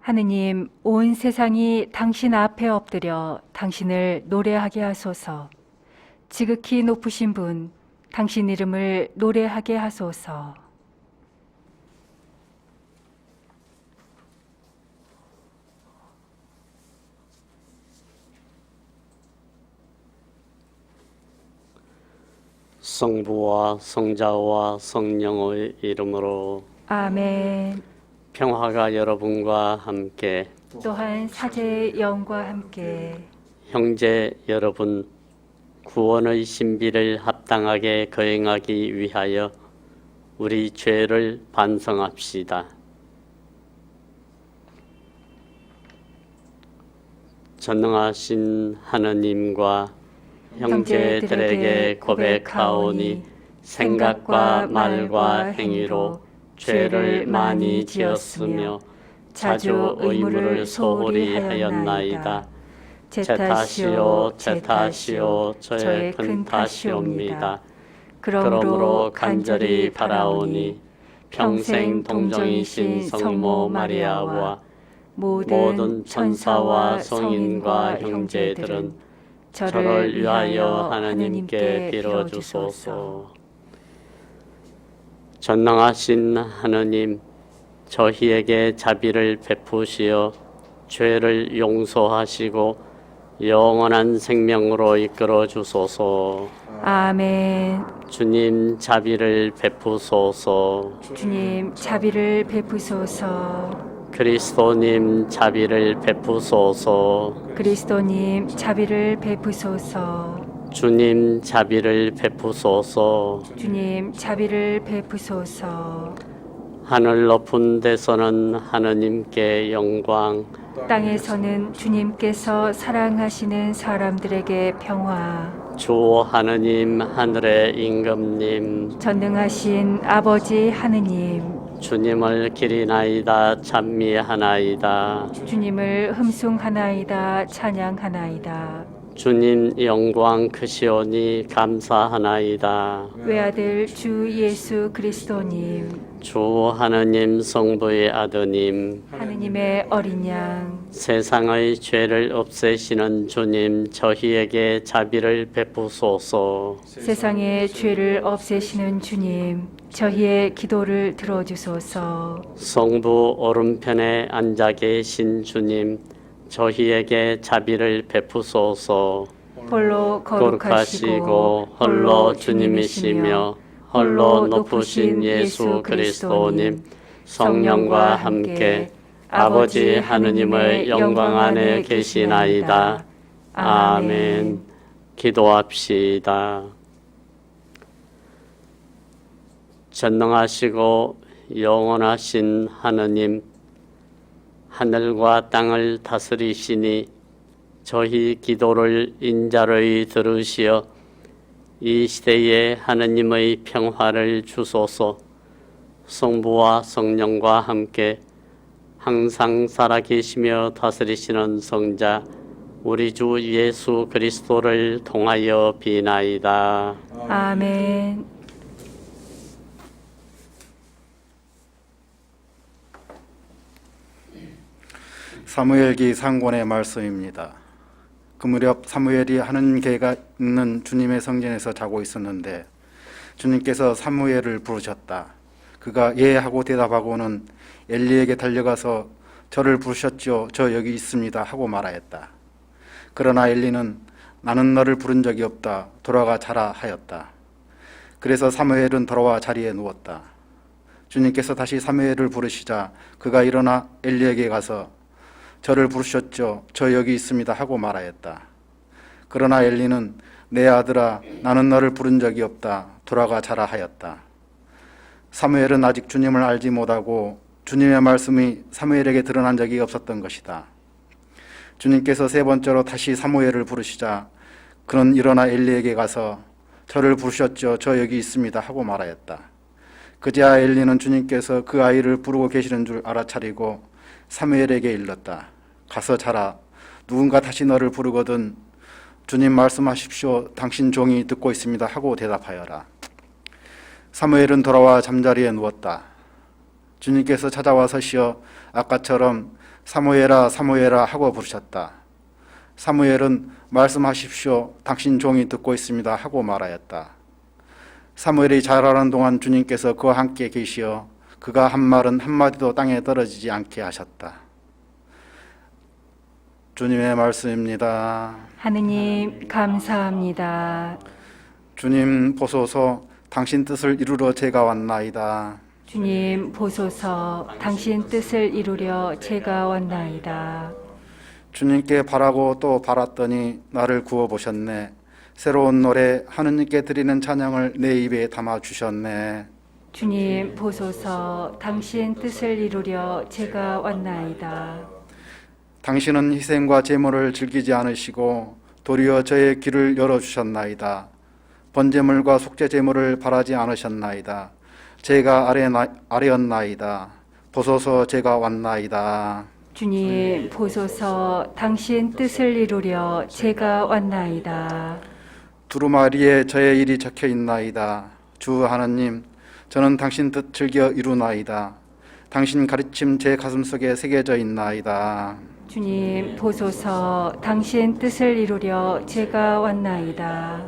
하느님, 온 세상이 당신 앞에 엎드려 당신을 노래하게 하소서. 지극히 높으신 분, 당신 이름을 노래하게 하소서. 성부와 성자와 성령의 이름으로 아멘. 평화가 여러분과 함께. 또한 사제의 영과 함께. 형제 여러분, 구원의 신비를 합당하게 거행하기 위하여 우리 죄를 반성합시다. 전능하신 하느님과 형제들에게 고백하오니 생각과 말과 행위로 죄를 많이 지었으며 자주 의무를 소홀히 하였나이다. 제 탓이요 제 탓이요 저의 큰 탓이옵니다. 그러므로 간절히 바라오니 평생 동정이신 성모 마리아와 모든 천사와 성인과 형제들은 저를 위하여 하나님께 빌어주소서. 전능하신 하느님, 저희에게 자비를 베푸시어 죄를 용서하시고 영원한 생명으로 이끌어 주소서. 아멘. 주님 자비를 베푸소서. 주님, 자비를 베푸소서. 그리스도님 자비를 베푸소서. 그리스도님, 자비를 베푸소서. 주님 자비를 베푸소서. 주님, 자비를 베푸소서. 하늘 높은 데서는 하느님께 영광, 땅에서는 주님께서 사랑하시는 사람들에게 평화. 주 하느님 하늘의 임금님, 전능하신 아버지 하느님, 주님을 기리나이다 찬미하나이다. 주님을 흠숭하나이다 찬양하나이다. 주님 영광 크시오니 감사하나이다. 외아들 주 예수 그리스도님, 주 하느님 성부의 아드님, 하느님의 어린 양, 세상의 죄를 없애시는 주님, 저희에게 자비를 베푸소서. 세상의 죄를 없애시는 주님, 저희의 기도를 들어주소서. 성부 오른편에 앉아 계신 주님, 저희에게 자비를 베푸소서. 홀로 거룩하시고 홀로 주님이시며 홀로 높으신 예수 그리스도님, 성령과 함께 아버지 하느님의 영광 안에 계시나이다. 아멘. 기도합시다. 전능하시고 영원하신 하느님, 하늘과 땅을 다스리시니 저희 기도를 인자로이 들으시어 이 시대에 하느님의 평화를 주소서. 성부와 성령과 함께 항상 살아계시며 다스리시는 성자 우리 주 예수 그리스도를 통하여 비나이다. 아멘. 사무엘기 상권의 말씀입니다. 그 무렵 사무엘이 하는 개가 있는 주님의 성전에서 자고 있었는데 주님께서 사무엘을 부르셨다. 그가 예 하고 대답하고는 엘리에게 달려가서 저를 부르셨죠. 저 여기 있습니다 하고 말하였다. 그러나 엘리는 나는 너를 부른 적이 없다. 돌아가 자라 하였다. 그래서 사무엘은 돌아와 자리에 누웠다. 주님께서 다시 사무엘을 부르시자 그가 일어나 엘리에게 가서 저를 부르셨죠. 저 여기 있습니다 하고 말하였다. 그러나 엘리는 내 아들아 나는 너를 부른 적이 없다. 돌아가 자라 하였다. 사무엘은 아직 주님을 알지 못하고 주님의 말씀이 사무엘에게 드러난 적이 없었던 것이다. 주님께서 세 번째로 다시 사무엘을 부르시자 그는 일어나 엘리에게 가서 저를 부르셨죠. 저 여기 있습니다 하고 말하였다. 그제야 엘리는 주님께서 그 아이를 부르고 계시는 줄 알아차리고 사무엘에게 일렀다. 가서 자라. 누군가 다시 너를 부르거든 주님 말씀하십시오. 당신 종이 듣고 있습니다 하고 대답하여라. 사무엘은 돌아와 잠자리에 누웠다. 주님께서 찾아와 서시어 아까처럼 사무엘아 사무엘아 하고 부르셨다. 사무엘은 말씀하십시오. 당신 종이 듣고 있습니다 하고 말하였다. 사무엘이 자라는 동안 주님께서 그와 함께 계시어 그가 한 말은 한마디도 땅에 떨어지지 않게 하셨다. 주님의 말씀입니다. 하느님 감사합니다. 주님 보소서 당신 뜻을 이루러 제가 왔나이다. 주님 보소서 당신 뜻을 이루려 제가 왔나이다. 주님께 바라고 또 바랐더니 나를 구워보셨네. 새로운 노래 하느님께 드리는 찬양을 내 입에 담아주셨네. 주님 보소서 당신 뜻을 이루려 제가 왔나이다. 당신은 희생과 제물을 즐기지 않으시고 도리어 저의 길을 열어주셨나이다. 번제물과 속죄 제물을 바라지 않으셨나이다. 제가 아뢰었나이다. 보소서 제가 왔나이다. 주님 보소서 당신 뜻을 이루려 제가 왔나이다. 두루마리에 저의 일이 적혀 있나이다. 주 하나님, 저는 당신 뜻 즐겨 이루나이다. 당신 가르침 제 가슴속에 새겨져 있나이다. 주님 보소서 당신 뜻을 이루려 제가 왔나이다.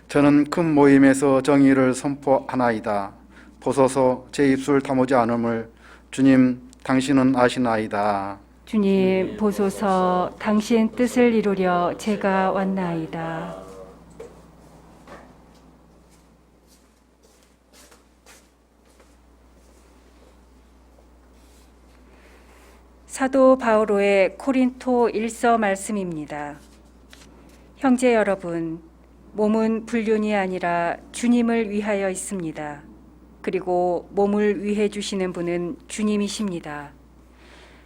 저는 큰 모임에서 정의를 선포하나이다. 보소서 제 입술 다무지 않음을 주님 당신은 아시나이다. 주님 보소서 당신 뜻을 이루려 제가 왔나이다. 사도 바오로의 코린토 1서 말씀입니다. 형제 여러분, 몸은 불륜이 아니라 주님을 위하여 있습니다. 그리고 몸을 위해 주시는 분은 주님이십니다.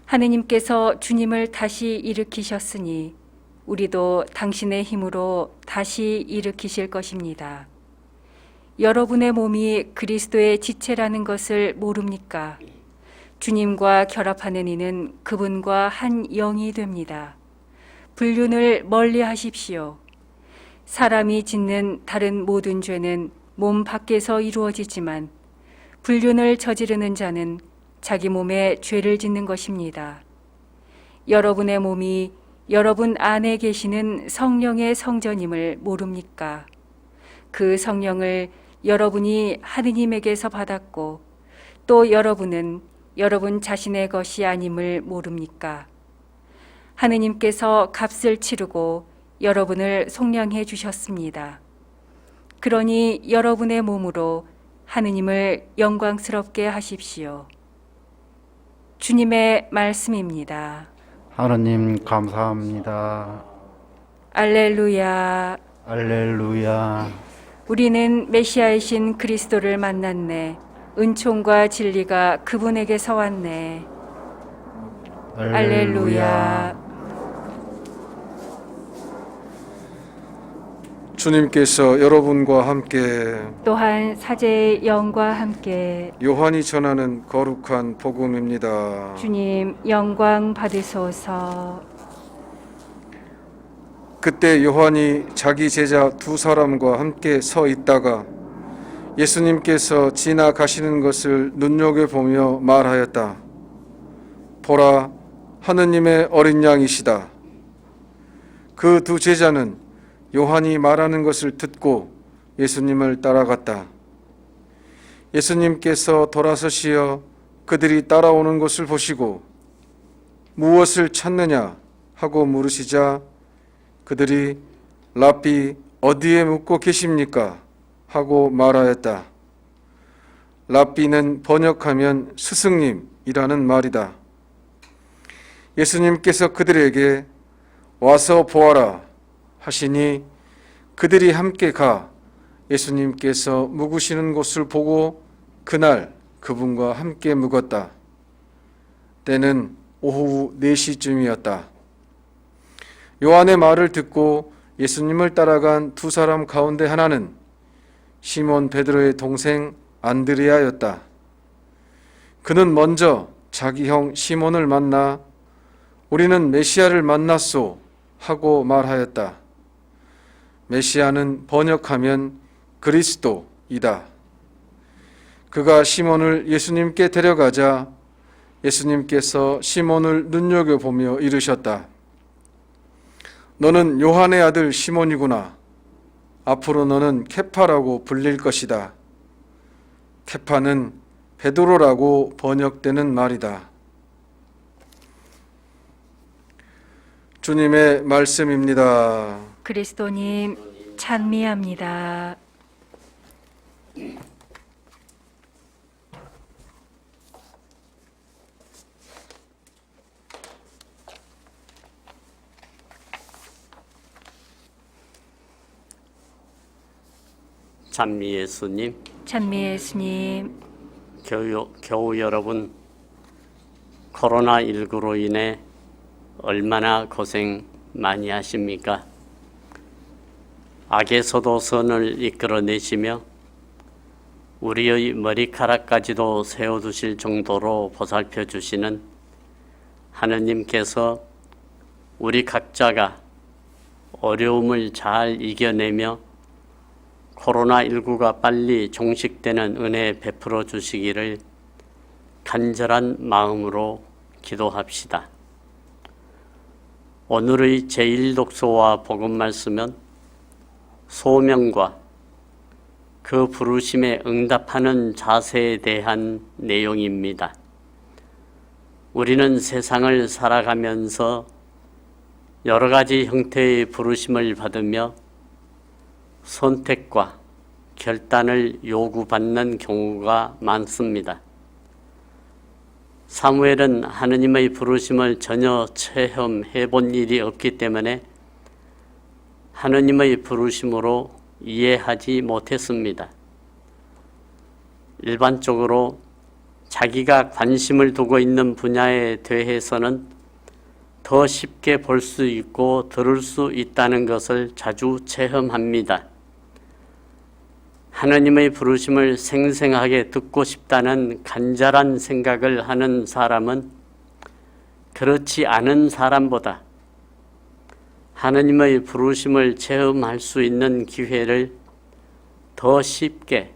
하느님께서 주님을 다시 일으키셨으니 우리도 당신의 힘으로 다시 일으키실 것입니다. 여러분의 몸이 그리스도의 지체라는 것을 모릅니까? 주님과 결합하는 이는 그분과 한 영이 됩니다. 불륜을 멀리 하십시오. 사람이 짓는 다른 모든 죄는 몸 밖에서 이루어지지만 불륜을 저지르는 자는 자기 몸에 죄를 짓는 것입니다. 여러분의 몸이 여러분 안에 계시는 성령의 성전임을 모릅니까? 그 성령을 여러분이 하느님에게서 받았고 또 여러분은 여러분 자신의 것이 아님을 모릅니까? 하느님께서 값을 치르고 여러분을 속량해 주셨습니다. 그러니 여러분의 몸으로 하느님을 영광스럽게 하십시오. 주님의 말씀입니다. 하나님 감사합니다. 알렐루야. 알렐루야. 우리는 메시아이신 그리스도를 만났네. 은총과 진리가 그분에게서 왔네. 알렐루야. 주님께서 여러분과 함께 또한 사제의 영과 함께 요한이 전하는 거룩한 복음입니다. 주님 영광 받으소서. 그때 요한이 자기 제자 두 사람과 함께 서 있다가 예수님께서 지나가시는 것을 눈여겨보며 말하였다. 보라, 하느님의 어린 양이시다. 그 두 제자는 요한이 말하는 것을 듣고 예수님을 따라갔다. 예수님께서 돌아서시어 그들이 따라오는 것을 보시고 무엇을 찾느냐 하고 물으시자 그들이 랍비 어디에 묵고 계십니까? 하고 말하였다. 랍비는 번역하면 스승님이라는 말이다. 예수님께서 그들에게 와서 보아라 하시니 그들이 함께 가 예수님께서 묵으시는 곳을 보고 그날 그분과 함께 묵었다. 때는 오후 4시쯤이었다. 요한의 말을 듣고 예수님을 따라간 두 사람 가운데 하나는 시몬 베드로의 동생 안드레아였다. 그는 먼저 자기 형 시몬을 만나 우리는 메시아를 만났소 하고 말하였다. 메시아는 번역하면 그리스도이다. 그가 시몬을 예수님께 데려가자 예수님께서 시몬을 눈여겨보며 이르셨다. 너는 요한의 아들 시몬이구나. 앞으로 너는 케파라고 불릴 것이다. 케파는 베드로라고 번역되는 말이다. 주님의 말씀입니다. 그리스도님 찬미합니다. 찬미 예수님, 찬미 예수님, 교우 여러분, 코로나19로 인해 얼마나 고생 많이 하십니까? 악에서도 선을 이끌어내시며 우리의 머리카락까지도 세워두실 정도로 보살펴 주시는 하느님께서 우리 각자가 어려움을 잘 이겨내며 코로나19가 빨리 종식되는 은혜 베풀어 주시기를 간절한 마음으로 기도합시다. 오늘의 제1독서와 복음 말씀은 소명과 그 부르심에 응답하는 자세에 대한 내용입니다. 우리는 세상을 살아가면서 여러 가지 형태의 부르심을 받으며 선택과 결단을 요구받는 경우가 많습니다. 사무엘은 하느님의 부르심을 전혀 체험해 본 일이 없기 때문에 하느님의 부르심으로 이해하지 못했습니다. 일반적으로 자기가 관심을 두고 있는 분야에 대해서는 더 쉽게 볼 수 있고 들을 수 있다는 것을 자주 체험합니다. 하느님의 부르심을 생생하게 듣고 싶다는 간절한 생각을 하는 사람은 그렇지 않은 사람보다 하느님의 부르심을 체험할 수 있는 기회를 더 쉽게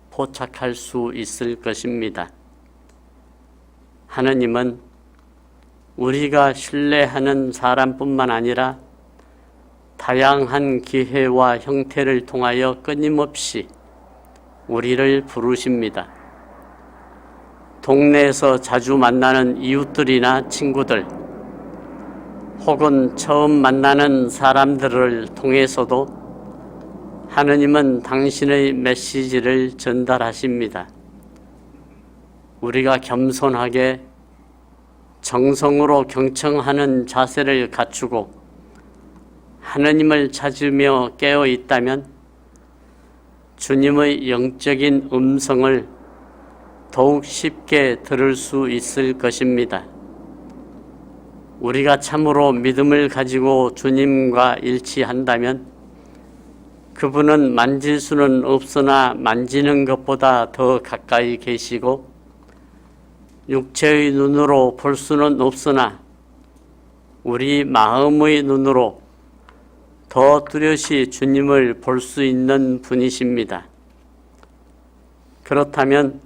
포착할 수 있을 것입니다. 하느님은 우리가 신뢰하는 사람뿐만 아니라 다양한 기회와 형태를 통하여 끊임없이 우리를 부르십니다. 동네에서 자주 만나는 이웃들이나 친구들, 혹은 처음 만나는 사람들을 통해서도 하느님은 당신의 메시지를 전달하십니다. 우리가 겸손하게 정성으로 경청하는 자세를 갖추고 하느님을 찾으며 깨어 있다면 주님의 영적인 음성을 더욱 쉽게 들을 수 있을 것입니다. 우리가 참으로 믿음을 가지고 주님과 일치한다면 그분은 만질 수는 없으나 만지는 것보다 더 가까이 계시고 육체의 눈으로 볼 수는 없으나 우리 마음의 눈으로 더 뚜렷이 주님을 볼 수 있는 분이십니다. 그렇다면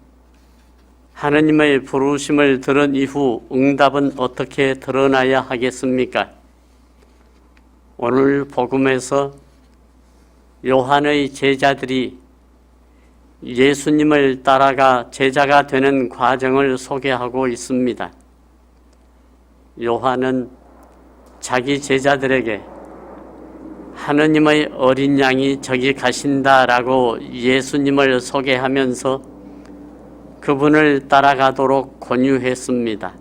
하느님의 부르심을 들은 이후 응답은 어떻게 드러나야 하겠습니까? 오늘 복음에서 요한의 제자들이 예수님을 따라가 제자가 되는 과정을 소개하고 있습니다. 요한은 자기 제자들에게 하느님의 어린 양이 저기 가신다라고 예수님을 소개하면서 그분을 따라가도록 권유했습니다.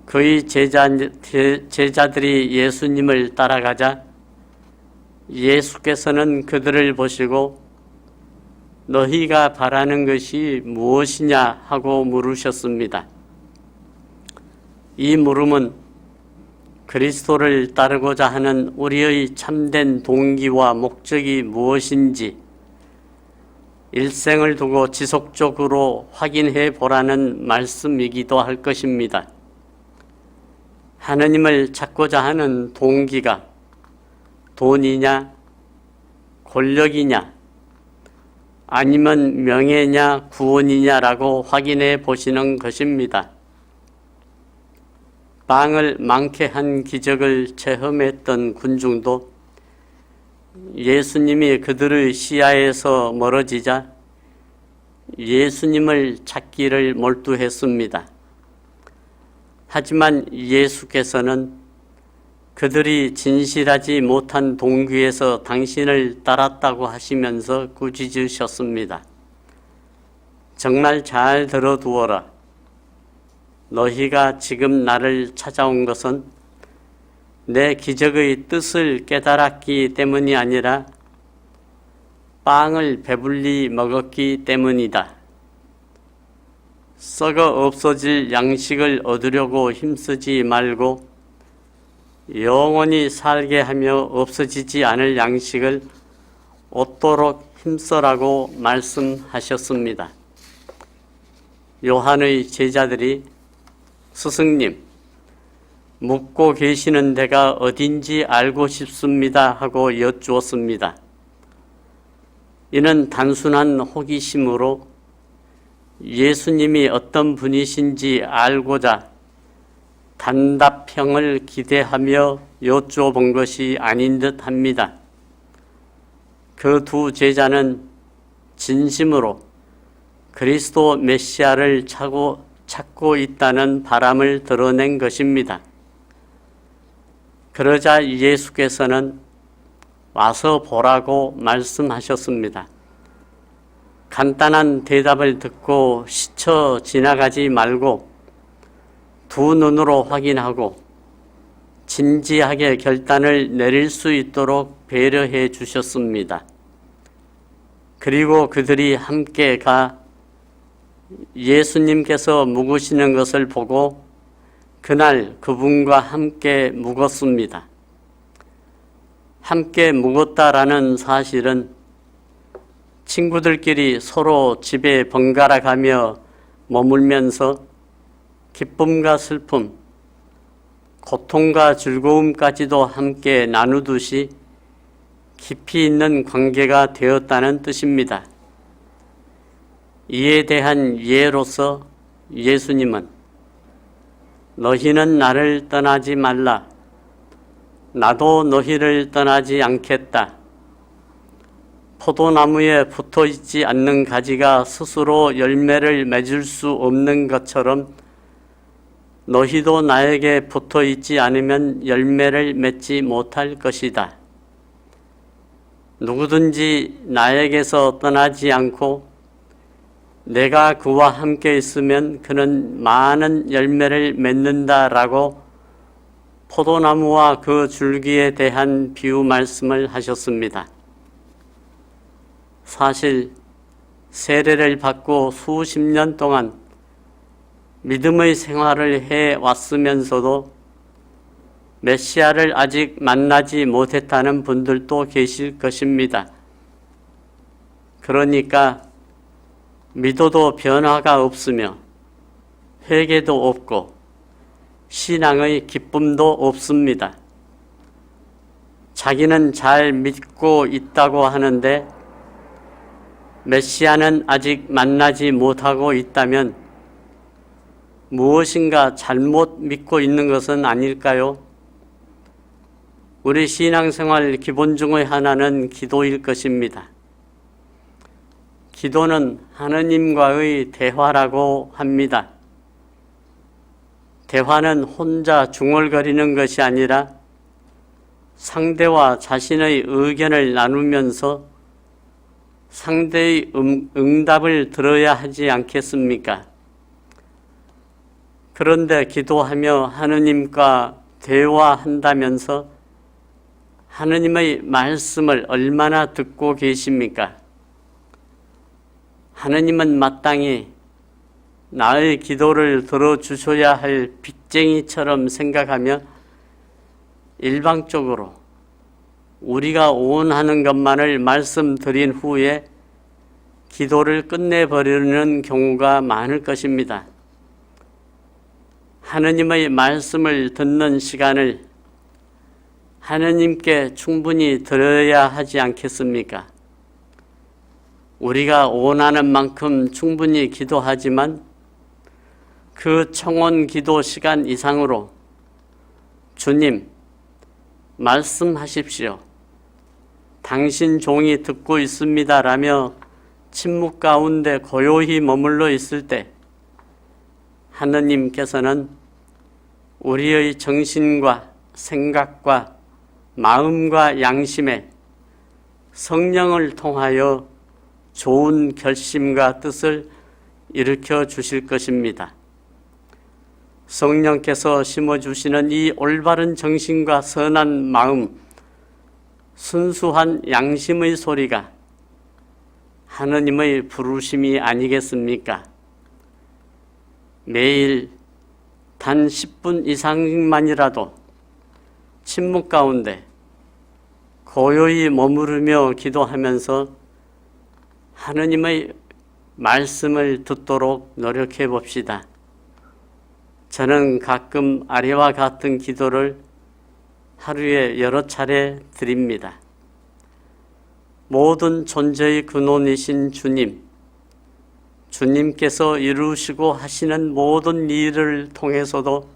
그의 제자들이 예수님을 따라가자 예수께서는 그들을 보시고 너희가 바라는 것이 무엇이냐 하고 물으셨습니다. 이 물음은 그리스도를 따르고자 하는 우리의 참된 동기와 목적이 무엇인지 일생을 두고 지속적으로 확인해 보라는 말씀이기도 할 것입니다. 하느님을 찾고자 하는 동기가 돈이냐, 권력이냐, 아니면 명예냐 구원이냐라고 확인해 보시는 것입니다. 빵을 많게 한 기적을 체험했던 군중도 예수님이 그들의 시야에서 멀어지자 예수님을 찾기를 몰두했습니다. 하지만 예수께서는 그들이 진실하지 못한 동기에서 당신을 따랐다고 하시면서 꾸짖으셨습니다. 정말 잘 들어두어라. 너희가 지금 나를 찾아온 것은 내 기적의 뜻을 깨달았기 때문이 아니라 빵을 배불리 먹었기 때문이다. 썩어 없어질 양식을 얻으려고 힘쓰지 말고 영원히 살게 하며 없어지지 않을 양식을 얻도록 힘써라고 말씀하셨습니다. 요한의 제자들이 스승님, 묵고 계시는 데가 어딘지 알고 싶습니다 하고 여쭈었습니다. 이는 단순한 호기심으로 예수님이 어떤 분이신지 알고자 단답형을 기대하며 여쭈어본 것이 아닌 듯 합니다. 그 두 제자는 진심으로 그리스도 메시아를 찾고 있다는 바람을 드러낸 것입니다. 그러자 예수께서는 와서 보라고 말씀하셨습니다. 간단한 대답을 듣고 스쳐 지나가지 말고 두 눈으로 확인하고 진지하게 결단을 내릴 수 있도록 배려해 주셨습니다. 그리고 그들이 함께 가 예수님께서 묵으시는 것을 보고 그날 그분과 함께 묵었습니다. 함께 묵었다라는 사실은 친구들끼리 서로 집에 번갈아 가며 머물면서 기쁨과 슬픔, 고통과 즐거움까지도 함께 나누듯이 깊이 있는 관계가 되었다는 뜻입니다. 이에 대한 예로서 예수님은 너희는 나를 떠나지 말라. 나도 너희를 떠나지 않겠다. 포도나무에 붙어 있지 않는 가지가 스스로 열매를 맺을 수 없는 것처럼 너희도 나에게 붙어 있지 않으면 열매를 맺지 못할 것이다. 누구든지 나에게서 떠나지 않고 내가 그와 함께 있으면 그는 많은 열매를 맺는다라고 포도나무와 그 줄기에 대한 비유 말씀을 하셨습니다. 사실 세례를 받고 수십 년 동안 믿음의 생활을 해왔으면서도 메시아를 아직 만나지 못했다는 분들도 계실 것입니다. 그러니까 믿어도 변화가 없으며 회개도 없고 신앙의 기쁨도 없습니다. 자기는 잘 믿고 있다고 하는데 메시아는 아직 만나지 못하고 있다면 무엇인가 잘못 믿고 있는 것은 아닐까요? 우리 신앙생활 기본 중의 하나는 기도일 것입니다. 기도는 하느님과의 대화라고 합니다. 대화는 혼자 중얼거리는 것이 아니라 상대와 자신의 의견을 나누면서 상대의 응답을 들어야 하지 않겠습니까? 그런데 기도하며 하느님과 대화한다면서 하느님의 말씀을 얼마나 듣고 계십니까? 하느님은 마땅히 나의 기도를 들어주셔야 할 빚쟁이처럼 생각하며 일방적으로 우리가 원하는 것만을 말씀드린 후에 기도를 끝내버리는 경우가 많을 것입니다. 하느님의 말씀을 듣는 시간을 하느님께 충분히 들어야 하지 않겠습니까? 우리가 원하는 만큼 충분히 기도하지만 그 청원 기도 시간 이상으로 주님, 말씀하십시오. 당신 종이 듣고 있습니다. 라며 침묵 가운데 고요히 머물러 있을 때 하느님께서는 우리의 정신과 생각과 마음과 양심에 성령을 통하여 좋은 결심과 뜻을 일으켜 주실 것입니다. 성령께서 심어주시는 이 올바른 정신과 선한 마음, 순수한 양심의 소리가 하느님의 부르심이 아니겠습니까? 매일 단 10분 이상만이라도 침묵 가운데 고요히 머무르며 기도하면서 하느님의 말씀을 듣도록 노력해 봅시다. 저는 가끔 아래와 같은 기도를 하루에 여러 차례 드립니다. 모든 존재의 근원이신 주님, 주님께서 이루시고 하시는 모든 일을 통해서도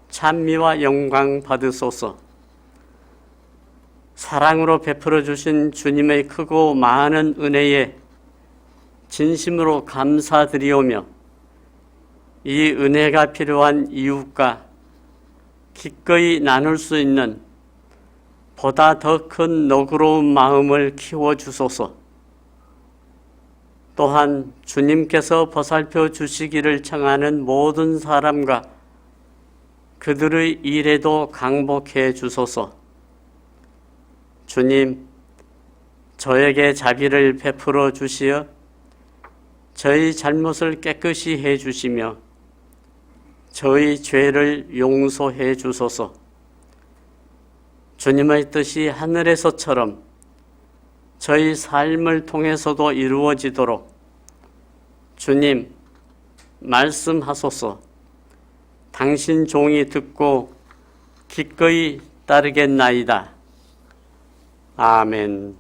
찬미와 영광 받으소서. 사랑으로 베풀어 주신 주님의 크고 많은 은혜에 진심으로 감사드리오며 이 은혜가 필요한 이웃과 기꺼이 나눌 수 있는 보다 더 큰 너그러운 마음을 키워주소서. 또한 주님께서 보살펴 주시기를 청하는 모든 사람과 그들의 일에도 강복해 주소서. 주님, 저에게 자비를 베풀어 주시어 저희 잘못을 깨끗이 해 주시며 저희 죄를 용서해 주소서. 주님의 뜻이 하늘에서처럼 저희 삶을 통해서도 이루어지도록 주님, 말씀하소서. 당신 종이 듣고 기꺼이 따르겠나이다. 아멘.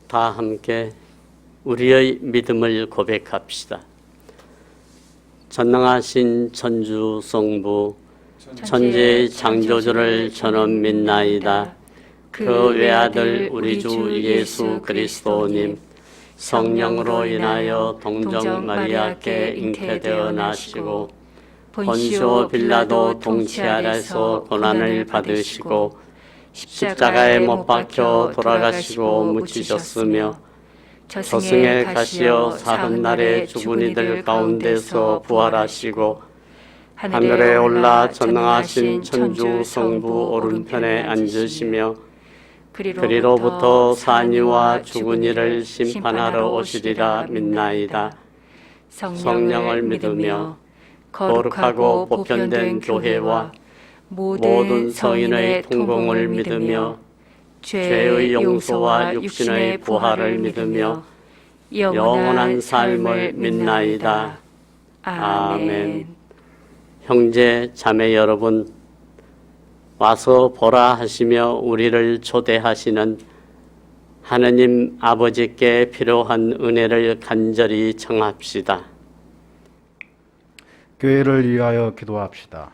다 함께 우리의 믿음을 고백합시다. 전능하신 천주 성부 천지의 창조주를 저는 믿나이다. 그 외아들 우리 주 예수 그리스도님 성령으로 인하여 동정 마리아께 잉태되어 나시고 본시오 빌라도 통치 아래서 고난을 받으시고 십자가에 못 박혀 돌아가시고 묻히셨으며 저승에 가시어 사흘 날에 죽은 이들 가운데서 부활하시고 하늘에 올라 전능하신 천주 성부 오른편에 앉으시며 그리로부터 산이와 죽은 이를 심판하러 오시리라 믿나이다. 성령을 믿으며 거룩하고 보편된 교회와 모든 성인의 통공을 믿으며 죄의 용서와 육신의 부활을 믿으며 영원한 삶을 믿나이다. 아멘. 형제 자매 여러분, 와서 보라 하시며 우리를 초대하시는 하느님 아버지께 필요한 은혜를 간절히 청합시다. 교회를 위하여 기도합시다.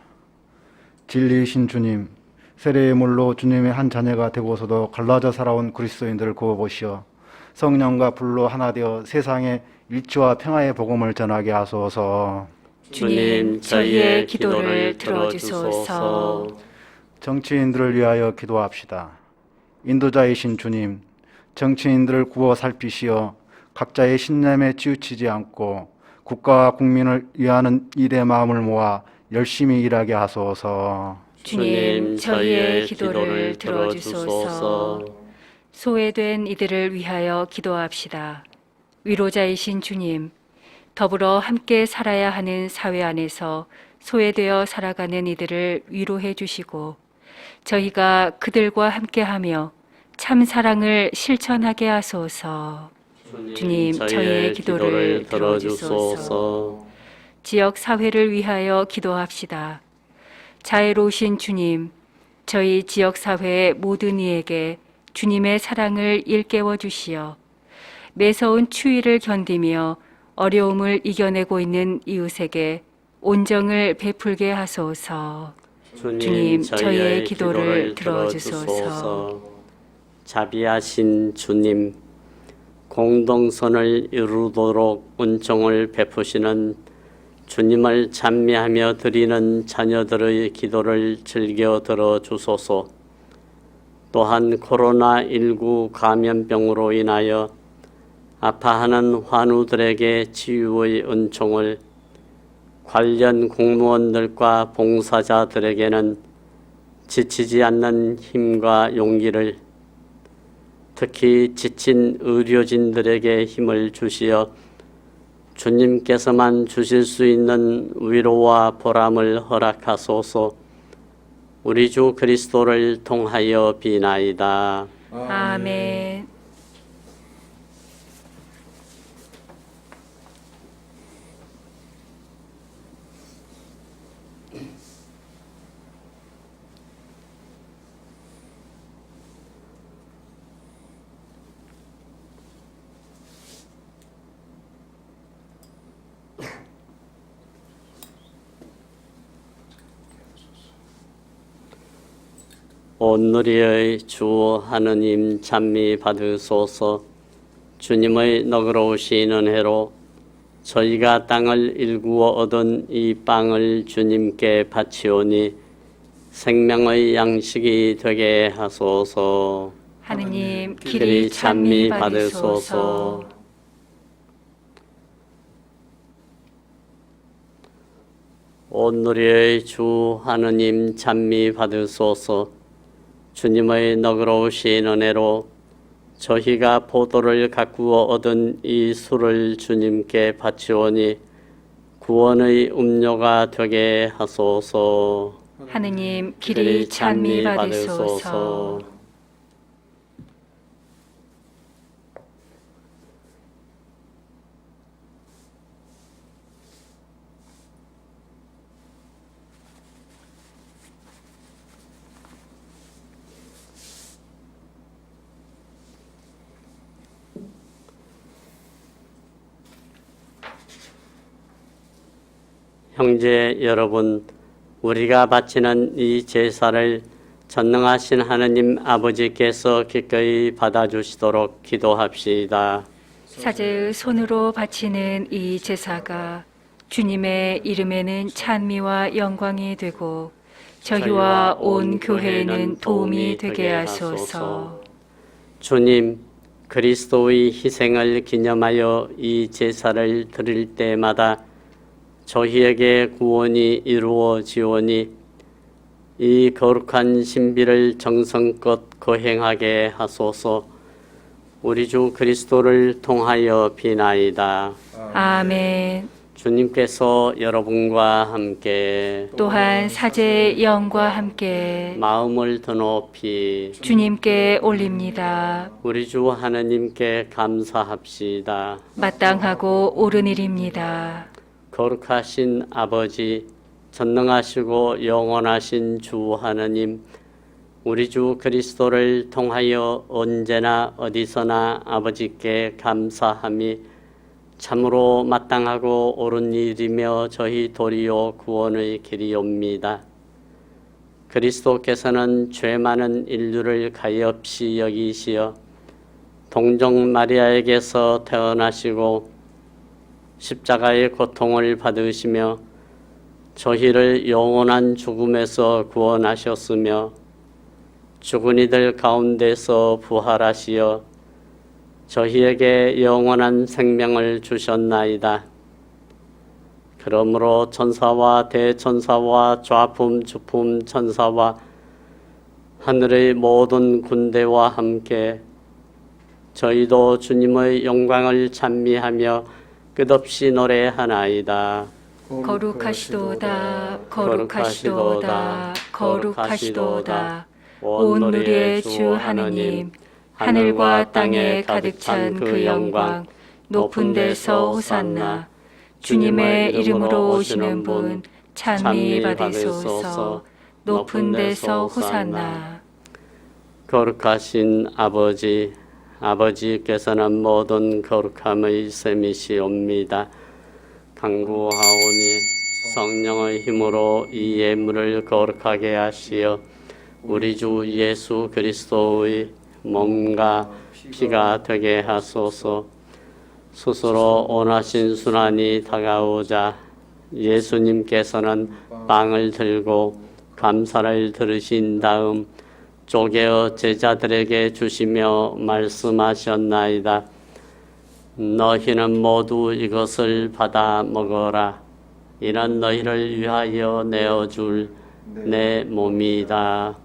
진리이신 주님, 세례의 물로 주님의 한 자녀가 되고서도 갈라져 살아온 그리스도인들을 구워보시어 성령과 불로 하나 되어 세상에 일치와 평화의 복음을 전하게 하소서. 주님, 저희의 기도를 들어주소서. 정치인들을 위하여 기도합시다. 인도자이신 주님, 정치인들을 구워 살피시어 각자의 신념에 치우치지 않고 국가와 국민을 위하는 일의 마음을 모아 열심히 일하게 하소서. 주님, 저희의 기도를 들어주소서. 소외된 이들을 위하여 기도합시다. 위로자이신 주님, 더불어 함께 살아야 하는 사회 안에서 소외되어 살아가는 이들을 위로해 주시고 저희가 그들과 함께하며 참 사랑을 실천하게 하소서. 주님, 저희의 기도를 들어주소서. 지역 사회를 위하여 기도합시다. 자애로우신 주님, 저희 지역 사회의 모든 이에게 주님의 사랑을 일깨워 주시어 매서운 추위를 견디며 어려움을 이겨내고 있는 이웃에게 온정을 베풀게 하소서. 주님, 저희의 기도를 들어주소서. 자비하신 주님, 공동선을 이루도록 은총을 베푸시는 주님을 찬미하며 드리는 자녀들의 기도를 즐겨 들어주소서. 또한 코로나19 감염병으로 인하여 아파하는 환우들에게 치유의 은총을, 관련 공무원들과 봉사자들에게는 지치지 않는 힘과 용기를, 특히 지친 의료진들에게 힘을 주시어 주님께서만 주실 수 있는 위로와 보람을 허락하소서. 우리 주 그리스도를 통하여 비나이다. 아멘. 온누리의 주 하느님 찬미 받으소서. 주님의 너그러우신 은혜로 저희가 땅을 일구어 얻은 이 빵을 주님께 바치오니 생명의 양식이 되게 하소서. 하느님, 길이 길이 찬미 찬미 받으소서. 받으소서. 온누리의 주 하느님 찬미 받으소서. 주님의 너그러우신 은혜로 저희가 포도를 가꾸어 얻은 이 술을 주님께 바치오니 구원의 음료가 되게 하소서. 하느님, 길이 찬미 받으소서. 형제 여러분, 우리가 바치는 이 제사를 전능하신 하느님 아버지께서 기꺼이 받아주시도록 기도합시다. 사제의 손으로 바치는 이 제사가 주님의 이름에는 찬미와 영광이 되고 저희와 온 교회에는 도움이 되게 하소서. 주님, 그리스도의 희생을 기념하여 이 제사를 드릴 때마다 저희에게 구원이 이루어지오니 이 거룩한 신비를 정성껏 거행하게 하소서. 우리 주 그리스도를 통하여 비나이다. 아멘. 주님께서 여러분과 함께 또한 사제의 영과 함께 마음을 더 높이 주님께 올립니다. 우리 주 하느님께 감사합시다. 마땅하고 옳은 일입니다. 거룩하신 아버지, 전능하시고 영원하신 주 하느님, 우리 주 그리스도를 통하여 언제나 어디서나 아버지께 감사함이 참으로 마땅하고 옳은 일이며 저희 도리요 구원의 길이옵니다. 그리스도께서는 죄 많은 인류를 가엾이 여기시어 동정 마리아에게서 태어나시고 십자가의 고통을 받으시며 저희를 영원한 죽음에서 구원하셨으며 죽은 이들 가운데서 부활하시어 저희에게 영원한 생명을 주셨나이다. 그러므로 천사와 대천사와 좌품 주품 천사와 하늘의 모든 군대와 함께 저희도 주님의 영광을 찬미하며 끝없이 노래하나이다. 거룩하시도다, 거룩하시도다, 거룩하시도다. 온 누리의 주 하느님, 하늘과 땅에 가득 찬 그 영광, 높은 데서 호산나. 주님의 이름으로 오시는 분 찬미 받으소서. 높은 데서 호산나. 거룩하신 아버지, 아버지께서는 모든 거룩함의 셈이시옵니다. 간구하오니 성령의 힘으로 이 예물을 거룩하게 하시어 우리 주 예수 그리스도의 몸과 피가 되게 하소서. 스스로 원하신 순환이 다가오자 예수님께서는 빵을 들고 감사를 들으신 다음 쪼개어 제자들에게 주시며 말씀하셨나이다. 너희는 모두 이것을 받아 먹어라. 이는 너희를 위하여 내어줄 내 몸이다.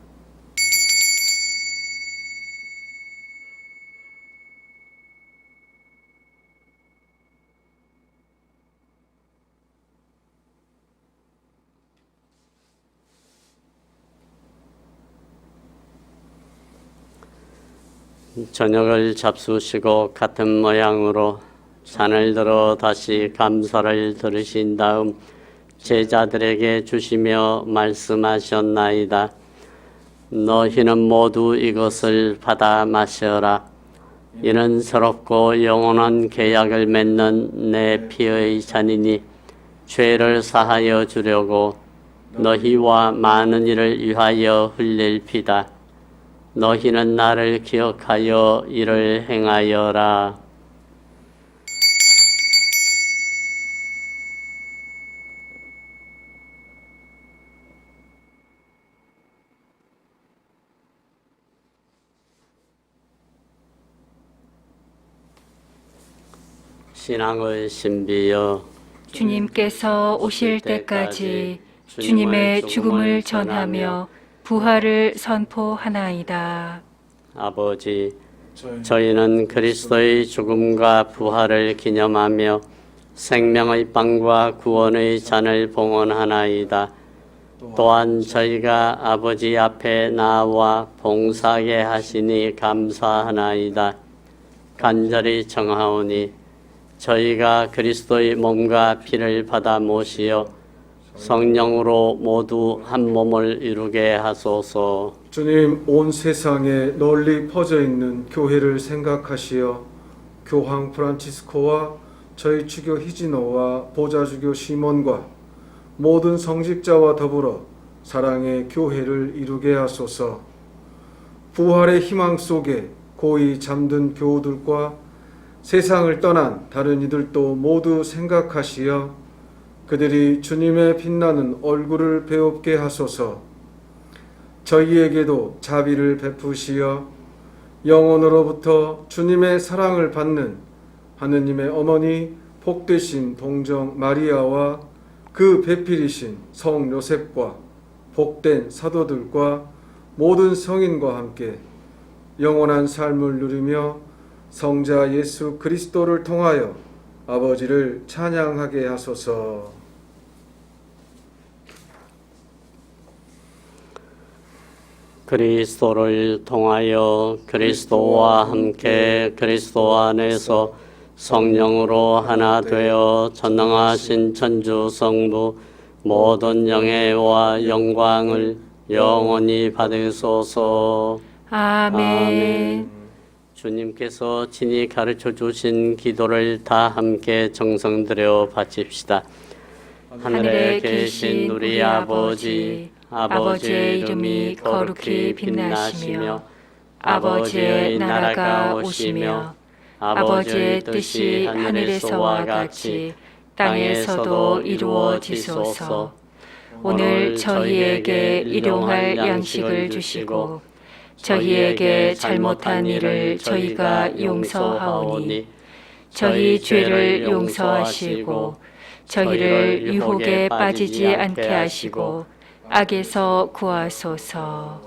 저녁을 잡수시고 같은 모양으로 잔을 들어 다시 감사를 들으신 다음 제자들에게 주시며 말씀하셨나이다. 너희는 모두 이것을 받아 마셔라. 이는 새롭고 영원한 계약을 맺는 내 피의 잔이니 죄를 사하여 주려고 너희와 많은 이를 위하여 흘릴 피다. 너희는 나를 기억하여 이를 행하여라. 신앙의 신비여, 주님께서 오실 때까지 주님의 죽음을 전하며 부활을 선포하나이다. 아버지, 저희는 그리스도의 죽음과 부활을 기념하며 생명의 빵과 구원의 잔을 봉헌하나이다. 또한 저희가 아버지 앞에 나와 봉사하게 하시니 감사하나이다. 간절히 청하오니 저희가 그리스도의 몸과 피를 받아 모시어 성령으로 모두 한 몸을 이루게 하소서. 주님, 온 세상에 널리 퍼져 있는 교회를 생각하시어 교황 프란치스코와 저희 주교 히지노와 보좌주교 시몬과 모든 성직자와 더불어 사랑의 교회를 이루게 하소서. 부활의 희망 속에 고이 잠든 교우들과 세상을 떠난 다른 이들도 모두 생각하시어 그들이 주님의 빛나는 얼굴을 배웁게 하소서. 저희에게도 자비를 베푸시어 영혼으로부터 주님의 사랑을 받는 하느님의 어머니 복되신 동정 마리아와 그 배필이신 성 요셉과 복된 사도들과 모든 성인과 함께 영원한 삶을 누리며 성자 예수 그리스도를 통하여 아버지를 찬양하게 하소서. 그리스도를 통하여 그리스도와 함께 그리스도 안에서 성령으로 하나 되어 전능하신 천주 성부 모든 영예와 영광을 영원히 받으소서. 아멘. 주님께서 친히 가르쳐 주신 기도를 다 함께 정성 들여 바칩시다. 하늘에 계신 우리 아버지, 아버지의 이름이 거룩히 빛나시며 아버지의 나라가 오시며 아버지의 뜻이 하늘에서와 같이 땅에서도 이루어지소서. 오늘 저희에게 일용할 양식을 주시고 저희에게 잘못한 일을 저희가 용서하오니 저희 죄를 용서하시고 저희를 유혹에 빠지지 않게 하시고 악에서 구하소서.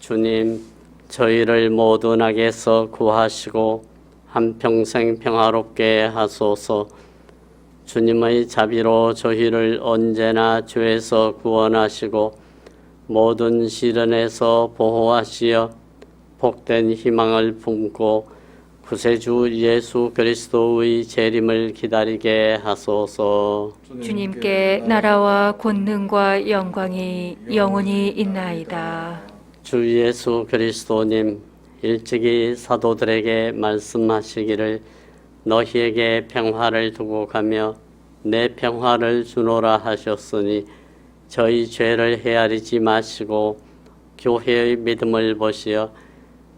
주님, 저희를 모든 악에서 구하시고 한평생 평화롭게 하소서. 주님의 자비로 저희를 언제나 죄에서 구원하시고 모든 시련에서 보호하시어 복된 희망을 품고 구세주 예수 그리스도의 재림을 기다리게 하소서. 주님께 나라와 권능과 영광이 영원히 있나이다. 주 예수 그리스도님, 일찍이 사도들에게 말씀하시기를 너희에게 평화를 두고 가며 내 평화를 주노라 하셨으니 저희 죄를 헤아리지 마시고 교회의 믿음을 보시어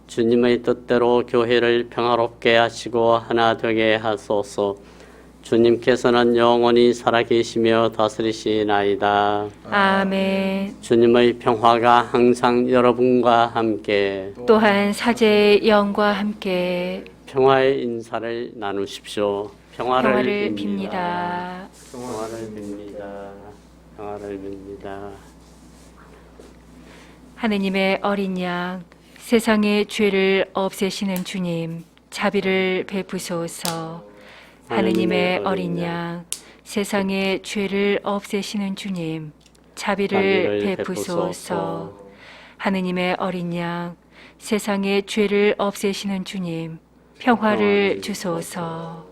주님의 뜻대로 교회를 평화롭게 하시고 하나 되게 하소서. 주님께서는 영원히 살아계시며 다스리시나이다. 아멘. 주님의 평화가 항상 여러분과 함께 또한 사제의 영과 함께 평화의 인사를 나누십시오. 평화를 빕니다. 평화를 빕니다. 평화를 빕니다. 하느님의 어린 양, 세상의 죄를 없애시는 주님, 자비를 베푸소서. 하느님의 어린 양, 세상의 죄를 없애시는 주님, 자비를 베푸소서. 하느님의 어린 양, 세상의 죄를 없애시는 주님, 평화를 주소서.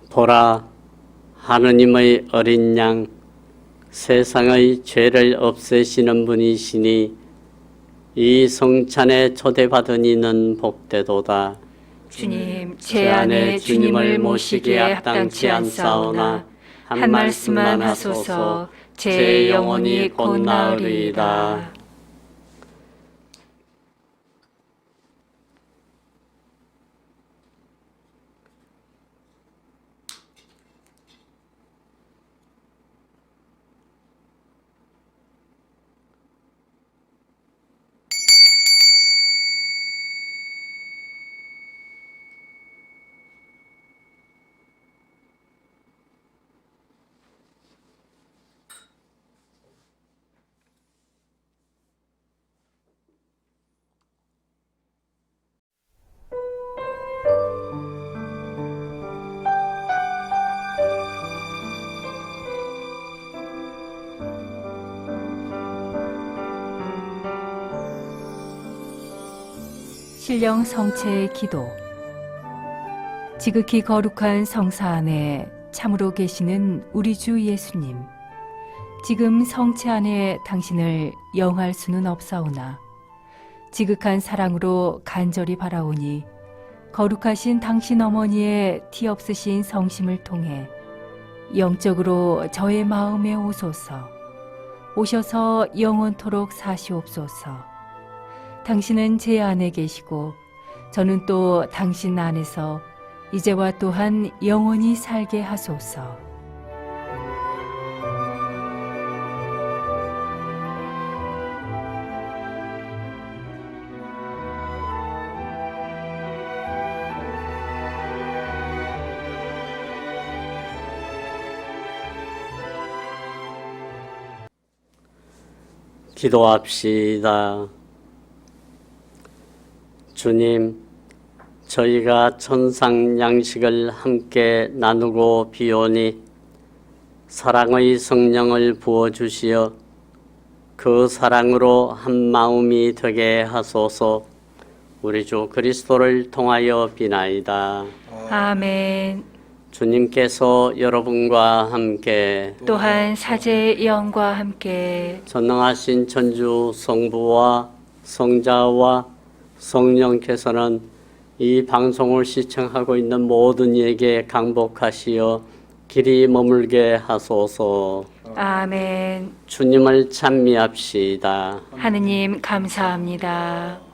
보라, 하느님의 어린 양, 세상의 죄를 없애시는 분이시니 이 성찬에 초대받은 이는 복되도다. 주님, 제 안에 주님을 모시기에 합당치 않사오나 한 말씀만 하소서. 제 영혼이 곧 나으리이다. 신령 성체의 기도. 지극히 거룩한 성사 안에 참으로 계시는 우리 주 예수님, 지금 성체 안에 당신을 영할 수는 없사오나 지극한 사랑으로 간절히 바라오니 거룩하신 당신 어머니의 티 없으신 성심을 통해 영적으로 저의 마음에 오소서. 오셔서 영원토록 사시옵소서. 당신은 제 안에 계시고 저는 또 당신 안에서 이제와 또한 영원히 살게 하소서. 기도합시다. 주님, 저희가 천상 양식을 함께 나누고 비오니 사랑의 성령을 부어주시어 그 사랑으로 한 마음이 되게 하소서. 우리 주 그리스도를 통하여 비나이다. 아멘. 주님께서 여러분과 함께 또한 사제의 영과 함께 전능하신 천주 성부와 성자와 성령께서는 이 방송을 시청하고 있는 모든 이에게 강복하시어 길이 머물게 하소서. 아멘. 주님을 찬미합시다. 하느님 감사합니다.